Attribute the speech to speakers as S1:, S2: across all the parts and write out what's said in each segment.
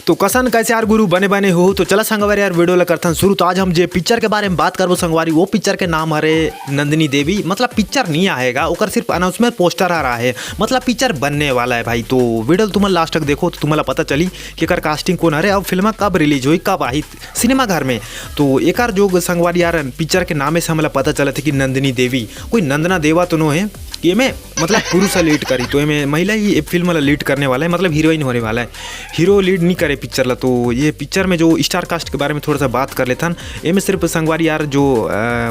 S1: तो कसन कैसे यार गुरु बने बने हो तो चला संगवारी यार वीडियो ला करथन शुरू। तो आज हम जे पिक्चर के बारे में बात करबो संगवारी, वो पिक्चर के नाम हरे नंदिनी देवी। मतलब पिक्चर नहीं आएगा, ओकर सिर्फ अनाउंसमेंट पोस्टर आ रहा है, मतलब पिक्चर बनने वाला है भाई। तो वीडियो तुम लास्ट तक देखो तो तुम्हारा पता चली कि एकर कास्टिंग कौन हरे, अब फिल्म कब रिलीज हुई, कब आई सिनेमा घर में। तो एकर जो संगवारी यार पिक्चर के नामे से हमें पता चला था कि नंदिनी देवी कोई नंदना देवा तो नो है कि में मतलब पुरुष लीड करी, तो में महिला ही फिल्म वाला लीड करने वाला है, मतलब हीरोइन होने वाला है, हीरो लीड नहीं करे पिक्चर ला। तो ये पिक्चर में जो स्टार कास्ट के बारे में थोड़ा सा बात कर लेता है। में सिर्फ संगवारी यार जो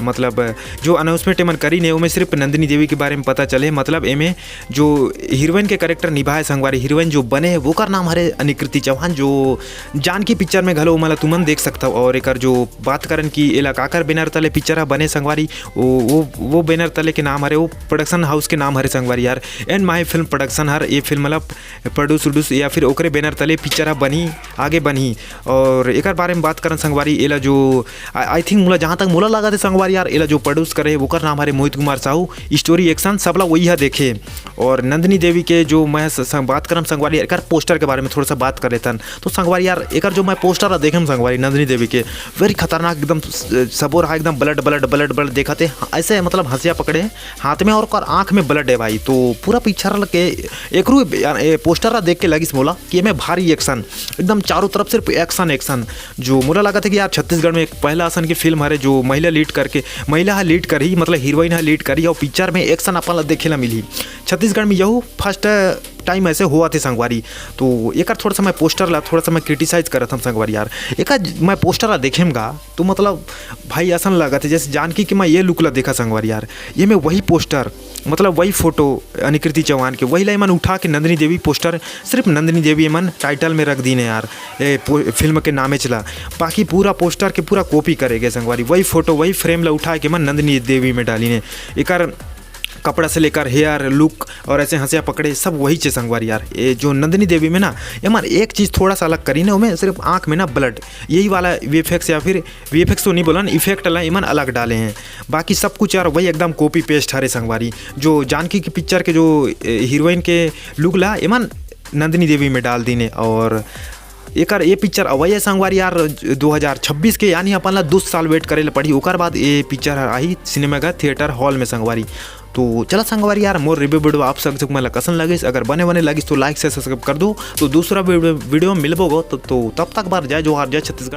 S1: मतलब जो अनाउंसमेंट एमन करी ने, में सिर्फ नंदिनी देवी के बारे में पता चले। मतलब एमें जो हीरोइन के कैरेक्टर निभाए संगवारी, हीरोइन जो बने है वो का नाम हरे अनिकृति चौहान, जो जानकी पिक्चर में घलो मतलब तुमन देख सकता हो। और एक जो बात करन की एला काकर बैनर तले पिक्चर बने संगवारी, वो बैनर तले के नाम हरे, वो प्रोडक्शन हाउस के नाम हरे संगवारी यार एंड माई फिल्म प्रोडक्शन हर। ये फिल्म मतलब प्रोड्यूस या फिर ओकरे बैनर तले पिक्चर बनी आगे बनी। और एक बारे में बात करन संगवारी, एला जो आई थिंक मुला जहाँ तक मोला लगा थे संगवारी यार, एला जो प्रोड्यूस करे वो नाम हरे मोहित कुमार साहू। स्टोरी एक्शन सबला वही है देखे। और नंदिनी देवी के जो मैं बात करम संगवारी एक पोस्टर के बारे में थोड़ा सा बात कर लेता। तो संगवारी यार एक जो मैं पोस्टर देखम संगवारी नंदिनी देवी के, वेरी खतरनाक एकदम सबोर हा, एकदम ब्लड ब्लड ब्लड ब्लड देखा थे ऐसे, मतलब हंसिया पकड़े हाथ में और आंख में ब्लड है भाई। तो पूरा पिक्चर के एक पोस्टर देख के लगी मोला कि मैं भारी एक्शन, एकदम चारों तरफ सिर्फ एक्शन एक्शन। जो मोला लगा था कि यार छत्तीसगढ़ में एक पहला असन की फिल्म है जो महिला लीड करी, मतलब हीरोइन है लीड करी, और पिक्चर में एक्शन अपन देखे ला मिली छत्तीसगढ़ में, यहू फर्स्ट टाइम ऐसे हुआ थे संगवारी। तो एक थोड़ा सा मैं पोस्टर ला थोड़ा सा मैं क्रिटिसाइज कर था संगवारी यार। एक मैं पोस्टर ला देखेगा तो मतलब भाई ऐसा लगा था जैसे जानकी कि मैं ये लुक ला देखा संगवारी यार। ये मैं वही पोस्टर मतलब वही फोटो अनिकृति चौहान के वही ला मन उठा के नंदिनी देवी पोस्टर, सिर्फ नंदिनी देवी मन टाइटल में रख दी ने यार फिल्म के नामे चला। बाकी पूरा पोस्टर के पूरा कॉपी करेंगे संगवारी, वही फोटो वही फ्रेम ला उठा के मन नंदिनी देवी में डाली ने। एक कपड़ा से लेकर हेयर लुक और ऐसे हंसिया पकड़े सब वही चे संगवारी यार। ये जो नंदिनी देवी में ना यार एक चीज़ थोड़ा सा अलग करी ना, उमें सिर्फ आँख में ना ब्लड यही वाला वीएफएक्स या फिर वीएफएक्स तो नहीं बोला ना, इफेक्ट ला इमन अलग डाले हैं। बाकी सब कुछ यार वही एकदम कॉपी पेस्ट हरे संगवारी। जो जानकी की पिक्चर के जो हीरोइन के लुक ला इमन नंदिनी देवी में डाल दी ने। और ये पिक्चर अवैया संगवारी यार 2026 के, यानी अपन ला 2 साल वेट करे ला पड़ी। ओकर बाद ये पिक्चर आई सिनेमा का थिएटर हॉल में संगवारी। तो चला संगवारी यार मोर रिव्यू वीडियो आप सब मला कसन लगिस, अगर बने लगिस तो लाइक से सब्सक्राइब कर दो। तो दूसरा वीडियो मिलबोगो तो तब तक बार जय जोहार, जय छत्तीसगढ़।